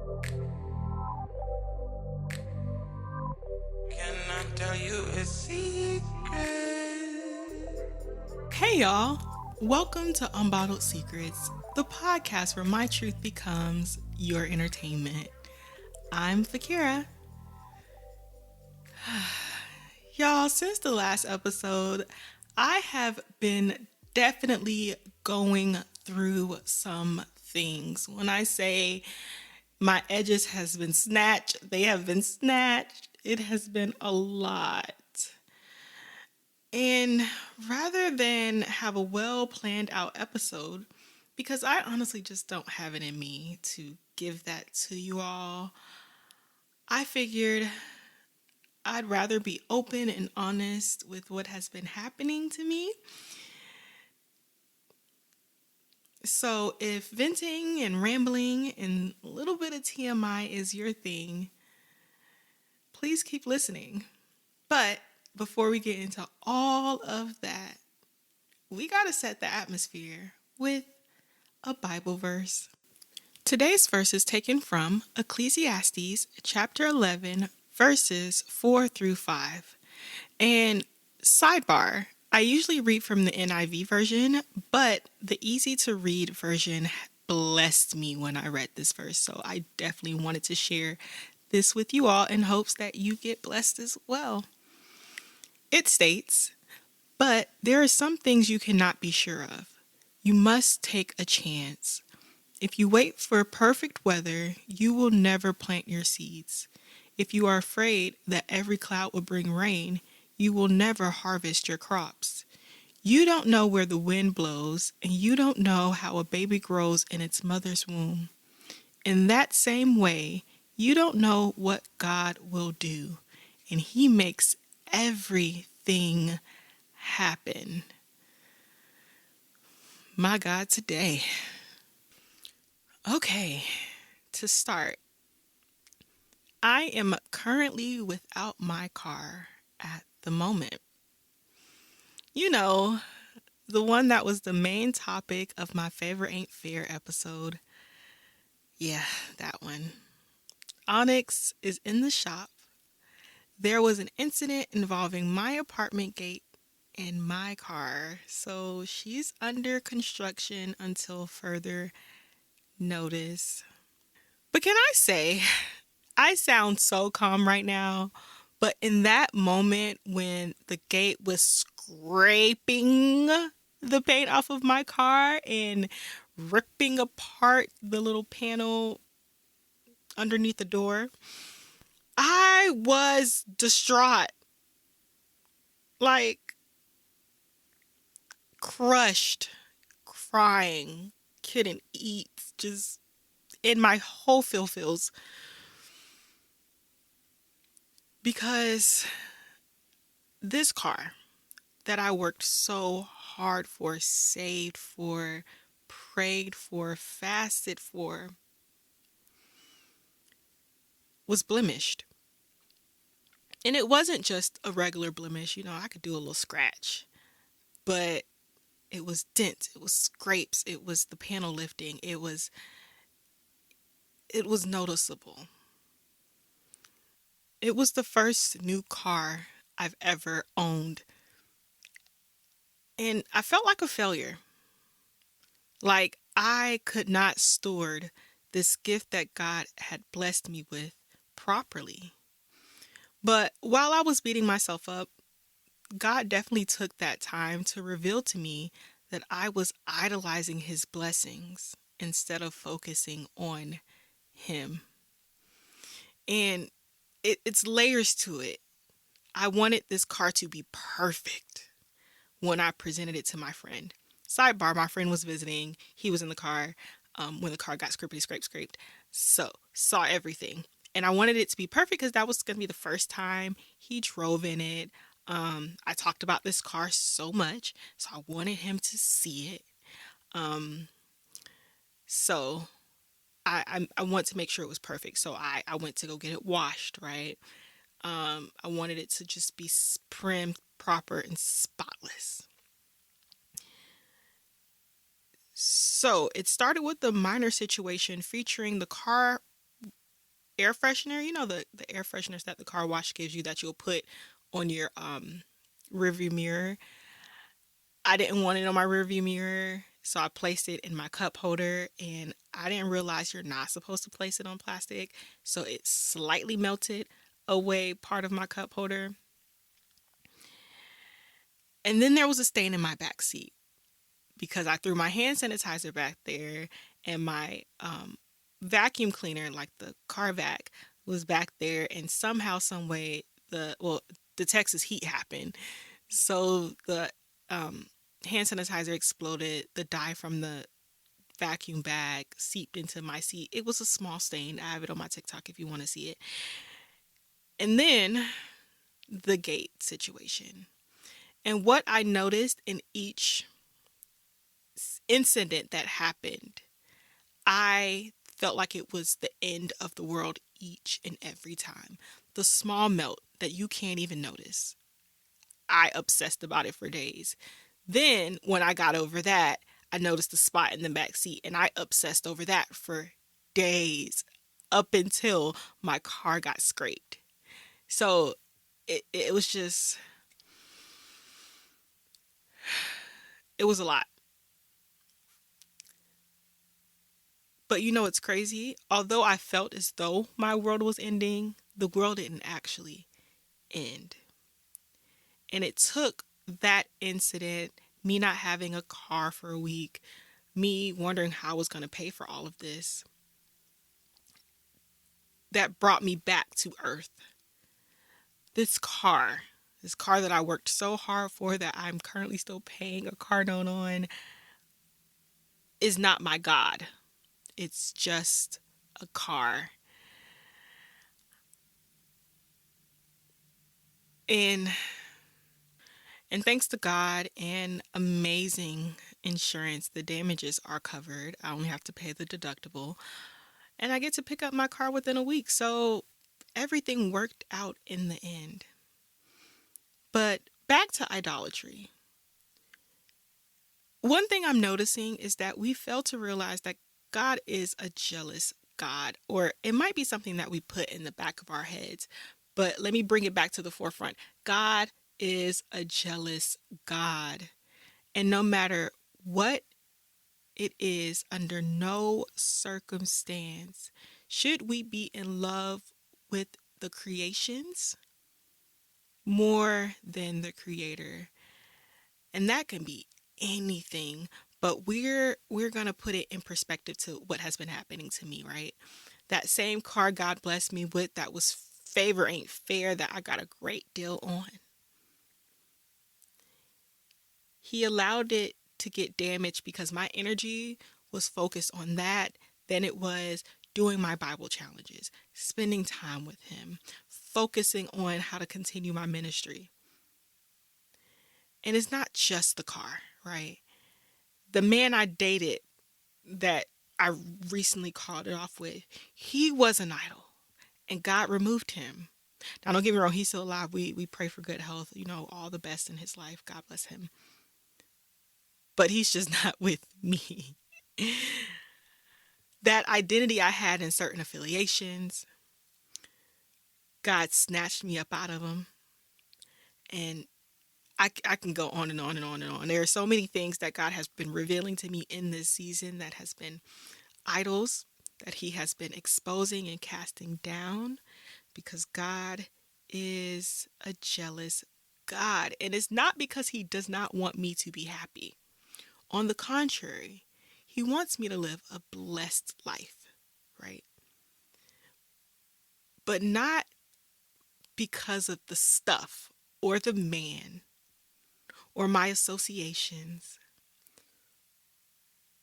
Can I tell you a secret? Hey y'all, welcome to Unbottled Secrets, the podcast where my truth becomes your entertainment. I'm Fakira. Y'all, since the last episode, I have been definitely going through some things. When I say my edges has been snatched, they have been snatched. It has been a lot. And rather than have a well planned out episode, because I honestly just don't have it in me to give that to you all, I figured I'd rather be open and honest with what has been happening to me. So if venting and rambling and a little bit of TMI is your thing, please keep listening. But before we get into all of that, we got to set the atmosphere with a Bible verse. Today's verse is taken from Ecclesiastes chapter 11, verses 4 through 5. And sidebar, I usually read from the NIV version, but the easy to read version blessed me when I read this verse. So I definitely wanted to share this with you all in hopes that you get blessed as well. It states, "But there are some things you cannot be sure of. You must take a chance. If you wait for perfect weather, you will never plant your seeds. If you are afraid that every cloud will bring rain, you will never harvest your crops. You don't know where the wind blows, and you don't know how a baby grows in its mother's womb. In that same way, you don't know what God will do, and He makes everything happen." My God, today. Okay, to start, I am currently without my car at the moment. You know, the one that was the main topic of my Favorite Ain't Fair episode. Yeah, that one. Onyx is in the shop. There was an incident involving my apartment gate and my car, so she's under construction until further notice. But can I say, I sound so calm right now, but in that moment when the gate was scraping the paint off of my car and ripping apart the little panel underneath the door, I was distraught. Like, crushed, crying, couldn't eat, just in my whole feels. Because this car that I worked so hard for, saved for, prayed for, fasted for, was blemished. And it wasn't just a regular blemish, I could do a little scratch, but it was dents, it was scrapes, it was the panel lifting, it was noticeable. It was the first new car I've ever owned. And I felt like a failure. Like I could not steward this gift that God had blessed me with properly. But while I was beating myself up, God definitely took that time to reveal to me that I was idolizing His blessings instead of focusing on Him. And it's layers to it. I wanted this car to be perfect when I presented it to my friend. Sidebar, my friend was visiting. He was in the car when the car got scraped. So, saw everything. And I wanted it to be perfect because that was going to be the first time he drove in it. I talked about this car so much, so I wanted him to see it. So I want to make sure it was perfect. So I went to go get it washed, right? I wanted it to just be prim, proper, and spotless. So it started with a minor situation featuring the car air freshener, the air fresheners that the car wash gives you that you'll put on your rearview mirror. I didn't want it on my rearview mirror, so I placed it in my cup holder, and I didn't realize you're not supposed to place it on plastic, so it slightly melted away part of my cup holder. And then there was a stain in my back seat because I threw my hand sanitizer back there, and my vacuum cleaner, like the car vac, was back there, and somehow, some way, the Texas heat happened, so the hand sanitizer exploded. The dye from the vacuum bag seeped into my seat. It was a small stain. I have it on my TikTok if you want to see it. And then the gate situation. And what I noticed in each incident that happened, I felt like it was the end of the world each and every time. The small melt that you can't even notice, I obsessed about it for days. Then when I got over that, I noticed the spot in the back seat, and I obsessed over that for days up until my car got scraped. So it was just, it was a lot. But you know what's crazy? Although I felt as though my world was ending, the world didn't actually end. And it took that incident, me not having a car for a week, me wondering how I was going to pay for all of this, that brought me back to earth. This car, that I worked so hard for, that I'm currently still paying a car note on, is not my God. It's just a car. And thanks to God and amazing insurance, the damages are covered. I only have to pay the deductible. And I get to pick up my car within a week. So everything worked out in the end. But back to idolatry. One thing I'm noticing is that we fail to realize that God is a jealous God, or it might be something that we put in the back of our heads. But let me bring it back to the forefront. God is a jealous God. And no matter what it is, under no circumstance should we be in love with the creations more than the creator. And that can be anything, but we're going to put it in perspective to what has been happening to me, right? That same car God blessed me with, that was favor ain't fair, that I got a great deal on. He allowed it to get damaged because my energy was focused on that than it was doing my Bible challenges, spending time with him, focusing on how to continue my ministry. And it's not just the car, right? The man I dated that I recently called it off with, he was an idol, and God removed him. Now, don't get me wrong, he's still alive. We pray for good health, all the best in his life. God bless him. But he's just not with me. That identity I had in certain affiliations, God snatched me up out of them. And I can go on and on and on and on. There are so many things that God has been revealing to me in this season that has been idols, that he has been exposing and casting down, because God is a jealous God. And it's not because he does not want me to be happy. On the contrary, he wants me to live a blessed life, right? But not because of the stuff or the man or my associations.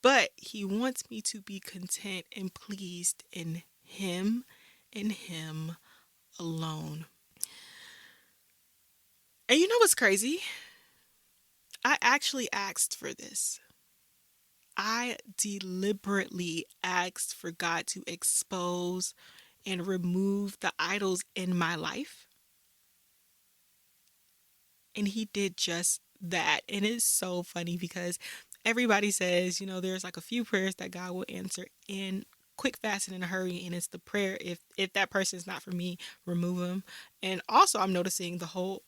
But he wants me to be content and pleased in him and him alone. And you know what's crazy? I actually asked for this. I deliberately asked for God to expose and remove the idols in my life. And he did just that. And it's so funny because everybody says, there's like a few prayers that God will answer in quick, fast, and in a hurry, and it's the prayer. If that person is not for me, remove them. And also, I'm noticing the whole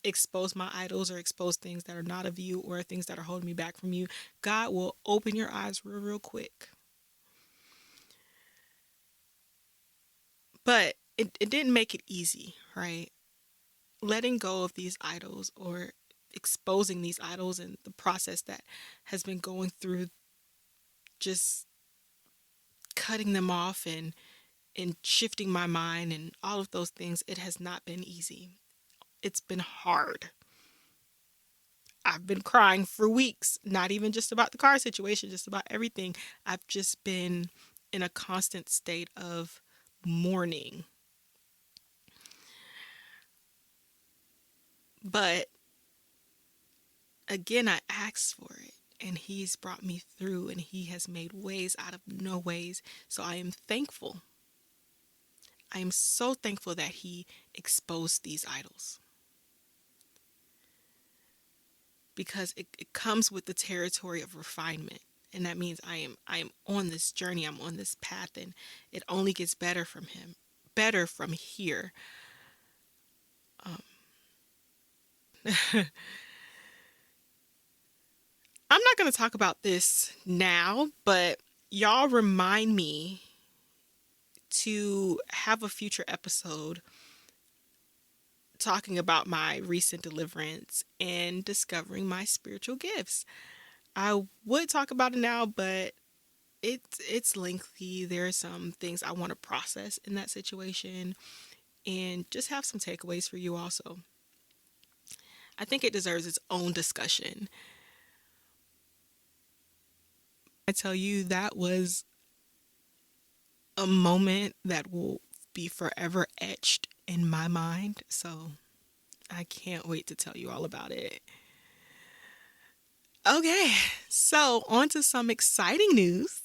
expose my idols or expose things that are not of you or things that are holding me back from you. God will open your eyes real quick. But it didn't make it easy, right? Letting go of these idols or exposing these idols and the process that has been going through just cutting them off and shifting my mind and all of those things, it has not been easy. It's been hard. I've been crying for weeks, not even just about the car situation, just about everything. I've just been in a constant state of mourning. But again, I asked for it and he's brought me through and he has made ways out of no ways. So I am thankful. I am so thankful that he exposed these idols because it comes with the territory of refinement. And that means I am on this journey, I'm on this path, and it only gets better from him, better from here. I'm not going to talk about this now, but y'all remind me to have a future episode talking about my recent deliverance and discovering my spiritual gifts. I would talk about it now, but it's lengthy. There are some things I want to process in that situation and just have some takeaways for you also. I think it deserves its own discussion. I tell you, that was a moment that will be forever etched in my mind. So I can't wait to tell you all about it. Okay, so on to some exciting news.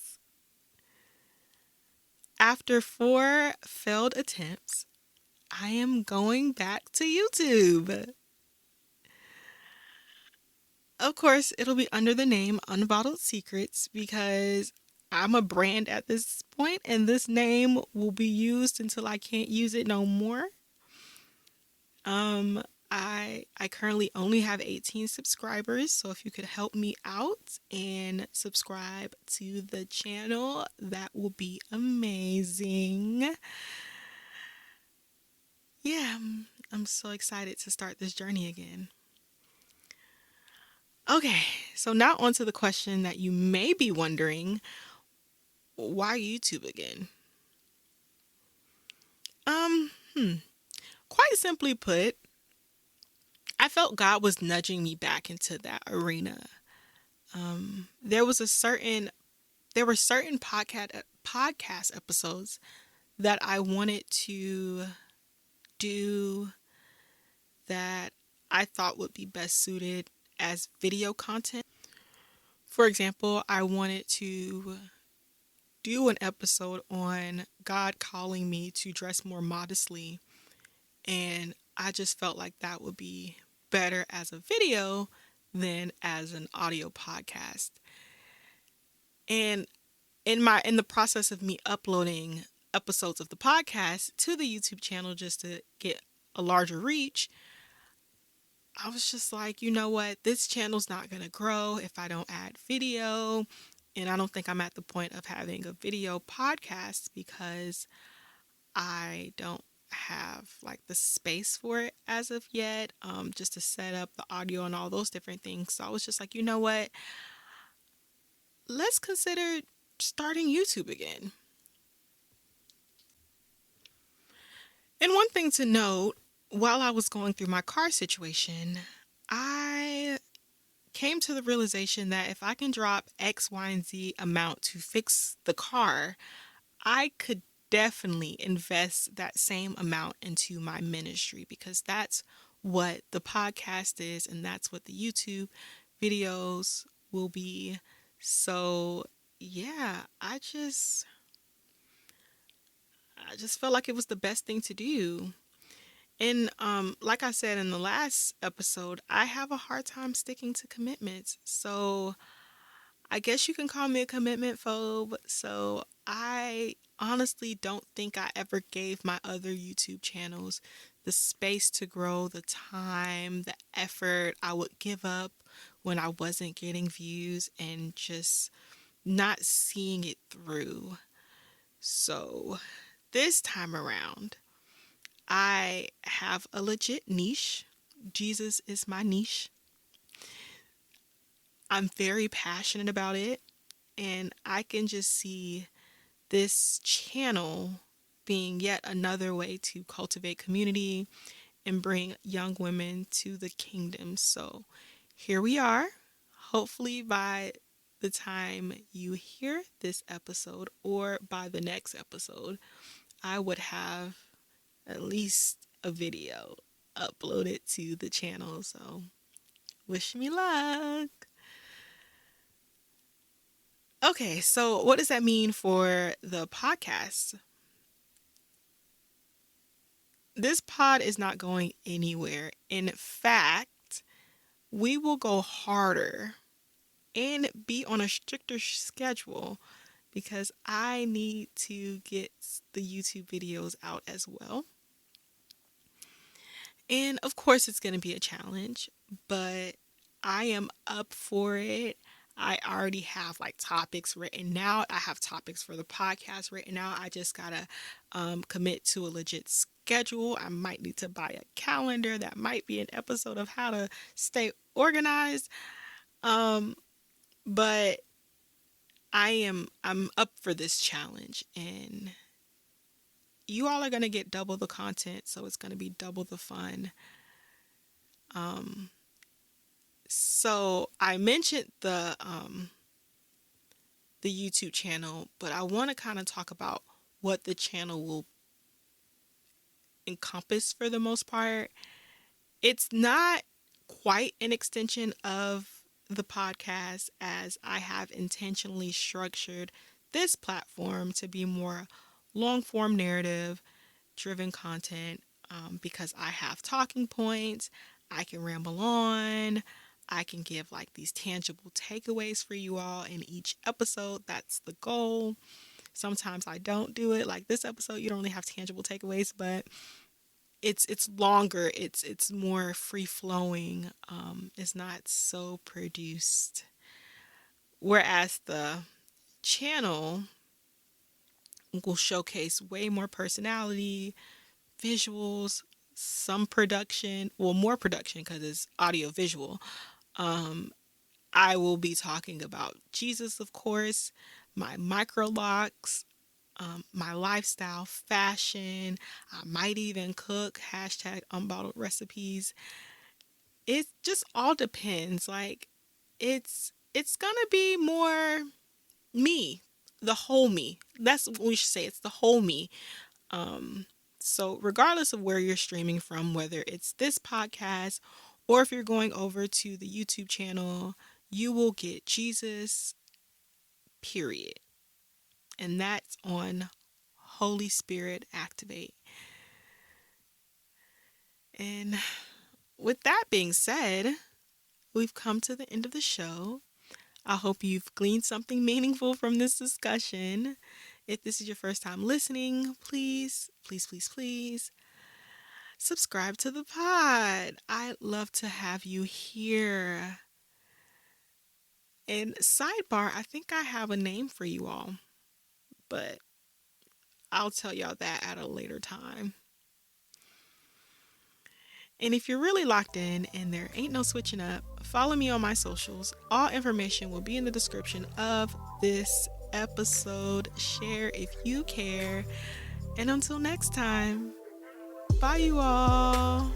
After 4 failed attempts, I am going back to YouTube. Of course, it'll be under the name Unbottled Secrets because I'm a brand at this point and this name will be used until I can't use it no more. I currently only have 18 subscribers, so if you could help me out and subscribe to the channel, that will be amazing. Yeah, I'm so excited to start this journey again. Okay, so now on to the question that you may be wondering, why YouTube again? Um, quite simply put, I felt God was nudging me back into that arena. There was a certain there were certain podcast episodes that I wanted to do that I thought would be best suited as video content. For example, I wanted to do an episode on God calling me to dress more modestly, and I just felt like that would be better as a video than as an audio podcast. And in the process of me uploading episodes of the podcast to the YouTube channel just to get a larger reach, I was just like, you know what? This channel's not going to grow if I don't add video. And I don't think I'm at the point of having a video podcast because I don't have like the space for it as of yet, just to set up the audio and all those different things. So I was just like, you know what? Let's consider starting YouTube again. And one thing to note, while I was going through my car situation, I came to the realization that if I can drop X, Y, and Z amount to fix the car, I could definitely invest that same amount into my ministry because that's what the podcast is and that's what the YouTube videos will be. So, yeah, I just felt like it was the best thing to do. And like I said in the last episode, I have a hard time sticking to commitments. So I guess you can call me a commitment phobe. So I honestly don't think I ever gave my other YouTube channels the space to grow, the time, the effort I would give up when I wasn't getting views and just not seeing it through. So this time around, I have a legit niche. Jesus is my niche. I'm very passionate about it, and I can just see this channel being yet another way to cultivate community and bring young women to the kingdom. So here we are. Hopefully, by the time you hear this episode or by the next episode, I would have at least a video uploaded to the channel. So wish me luck. Okay, so what does that mean for the podcast? This pod is not going anywhere. In fact, we will go harder and be on a stricter schedule because I need to get the YouTube videos out as well. And of course, it's going to be a challenge, but I am up for it. I already have like topics written out. I have topics for the podcast written out. I just gotta commit to a legit schedule. I might need to buy a calendar. That might be an episode of how to stay organized. But I'm up for this challenge, and you all are gonna get double the content, so it's gonna be double the fun. So I mentioned the YouTube channel, but I want to kind of talk about what the channel will encompass for the most part. It's not quite an extension of the podcast, as I have intentionally structured this platform to be more long form narrative driven content, because I have talking points. I can ramble on. I can give like these tangible takeaways for you all in each episode. That's the goal. Sometimes I don't do it. Like this episode, you don't really have tangible takeaways, but it's longer. It's more free flowing. It's not so produced. Whereas the channel will showcase way more personality, visuals, some production, well, more production because it's audio visual. I will be talking about Jesus, of course, my micro locks, my lifestyle, fashion. I might even cook, hashtag unbottled recipes. It just all depends. Like it's gonna be more me, the whole me. That's what we should say. It's the whole me. So regardless of where you're streaming from, whether it's this podcast or if you're going over to the YouTube channel, you will get Jesus, period. And that's on Holy Spirit Activate. And with that being said, we've come to the end of the show. I hope you've gleaned something meaningful from this discussion. If this is your first time listening, please, please, please, please subscribe to the pod. I'd love to have you here. And sidebar, I think I have a name for you all, but I'll tell y'all that at a later time. And if you're really locked in and there ain't no switching up, follow me on my socials. All information will be in the description of this episode. Share if you care. And until next time, bye you all.